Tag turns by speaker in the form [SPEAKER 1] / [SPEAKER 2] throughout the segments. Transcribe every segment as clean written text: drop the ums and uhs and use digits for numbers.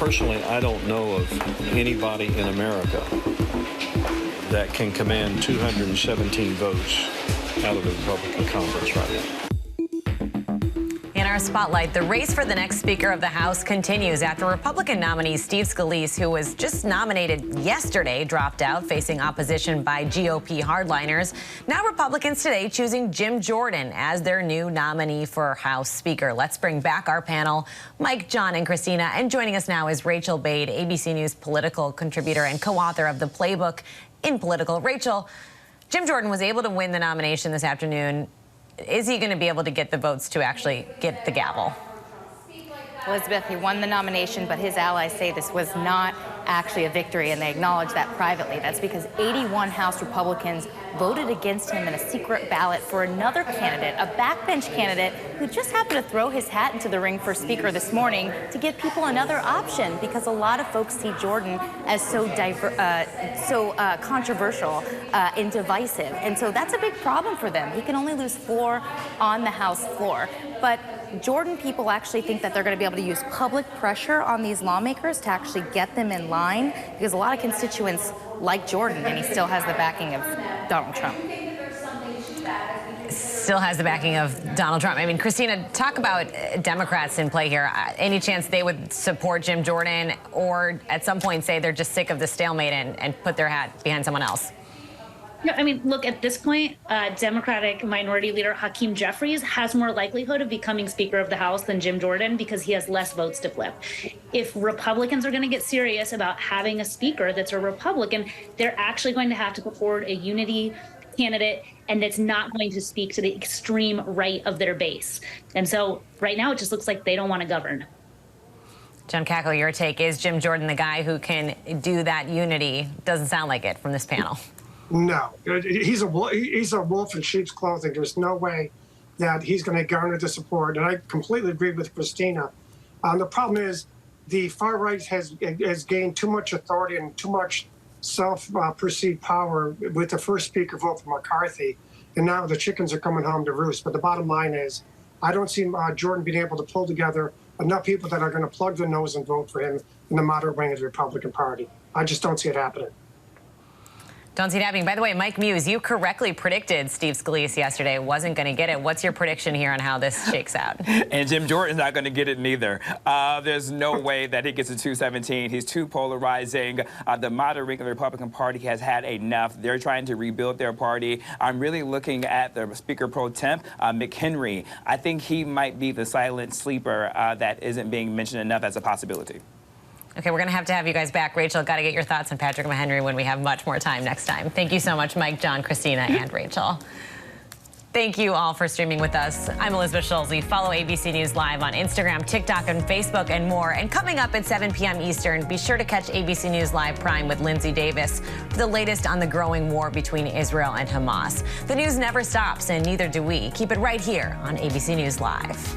[SPEAKER 1] Personally, I don't know of anybody in America that can command 217 votes out of the Republican conference right now.
[SPEAKER 2] In our spotlight, the race for the next Speaker of the House continues after Republican nominee Steve Scalise, who was just nominated yesterday, dropped out, facing opposition by GOP hardliners. Now Republicans today choosing Jim Jordan as their new nominee for House Speaker. Let's bring back our panel, Mike, John, and Christina. And joining us now is Rachel Bade, ABC News political contributor and co-author of the Playbook in Political. Rachel, Jim Jordan was able to win the nomination this afternoon. Is he going to be able to get the votes to actually get the gavel?
[SPEAKER 3] Elizabeth, he won the nomination, but his allies say this was not actually a victory, and they acknowledge that privately. That's because 81 House Republicans voted against him in a secret ballot for another candidate, a backbench candidate who just happened to throw his hat into the ring for Speaker this morning to give people another option, because a lot of folks see Jordan as so controversial and divisive. And so that's a big problem for them. He can only lose 4 on the House floor. But Jordan people actually think that they're going to be able to use public pressure on these lawmakers to actually get them in line, because a lot of constituents like Jordan, and he still has the backing of Donald Trump.
[SPEAKER 2] Still has the backing of Donald Trump. I mean, Christina, talk about Democrats in play here. Any chance they would support Jim Jordan, or at some point say they're just sick of the stalemate and put their hat behind someone else?
[SPEAKER 4] No, I mean, look, at this point, Democratic Minority Leader Hakeem Jeffries has more likelihood of becoming Speaker of the House than Jim Jordan, because he has less votes to flip. If Republicans are going to get serious about having a Speaker that's a Republican, they're actually going to have to put forward a unity candidate, and that's not going to speak to the extreme right of their base. And so right now, it just looks like they don't want to govern.
[SPEAKER 2] John Cackle, your take, is Jim Jordan the guy who can do that unity? Doesn't sound like it from this panel.
[SPEAKER 5] No, he's a wolf in sheep's clothing. There's no way that he's going to garner the support. And I completely agree with Christina. The problem is the far right has gained too much authority and too much self-perceived power with the first Speaker vote for McCarthy. And now the chickens are coming home to roost. But the bottom line is, I don't see Jordan being able to pull together enough people that are going to plug their nose and vote for him in the moderate wing of the Republican Party. I just don't see it happening.
[SPEAKER 2] Don't see it happening. By the way, Mike Muse, you correctly predicted Steve Scalise yesterday wasn't going to get it. What's your prediction here on how this shakes out?
[SPEAKER 6] And Jim Jordan's not going to get it neither. There's no way that he gets to 217. He's too polarizing. The moderate wing of the Republican Party has had enough. They're trying to rebuild their party. I'm really looking at the Speaker pro temp, McHenry. I think he might be the silent sleeper that isn't being mentioned enough as a possibility.
[SPEAKER 2] Okay, we're going to have you guys back. Rachel, got to get your thoughts on Patrick McHenry when we have much more time next time. Thank you so much, Mike, John, Christina, and Rachel. Thank you all for streaming with us. I'm Elizabeth Schulze. Follow ABC News Live on Instagram, TikTok, and Facebook, and more. And coming up at 7 p.m. Eastern, be sure to catch ABC News Live Prime with Lindsay Davis for the latest on the growing war between Israel and Hamas. The news never stops, and neither do we. Keep it right here on ABC News Live.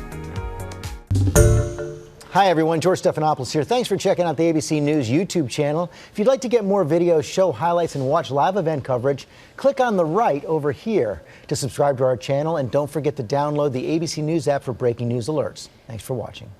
[SPEAKER 7] Hi, everyone. George Stephanopoulos here. Thanks for checking out the ABC News YouTube channel. If you'd like to get more videos, show highlights, and watch live event coverage, click on the right over here to subscribe to our channel. And don't forget to download the ABC News app for breaking news alerts. Thanks for watching.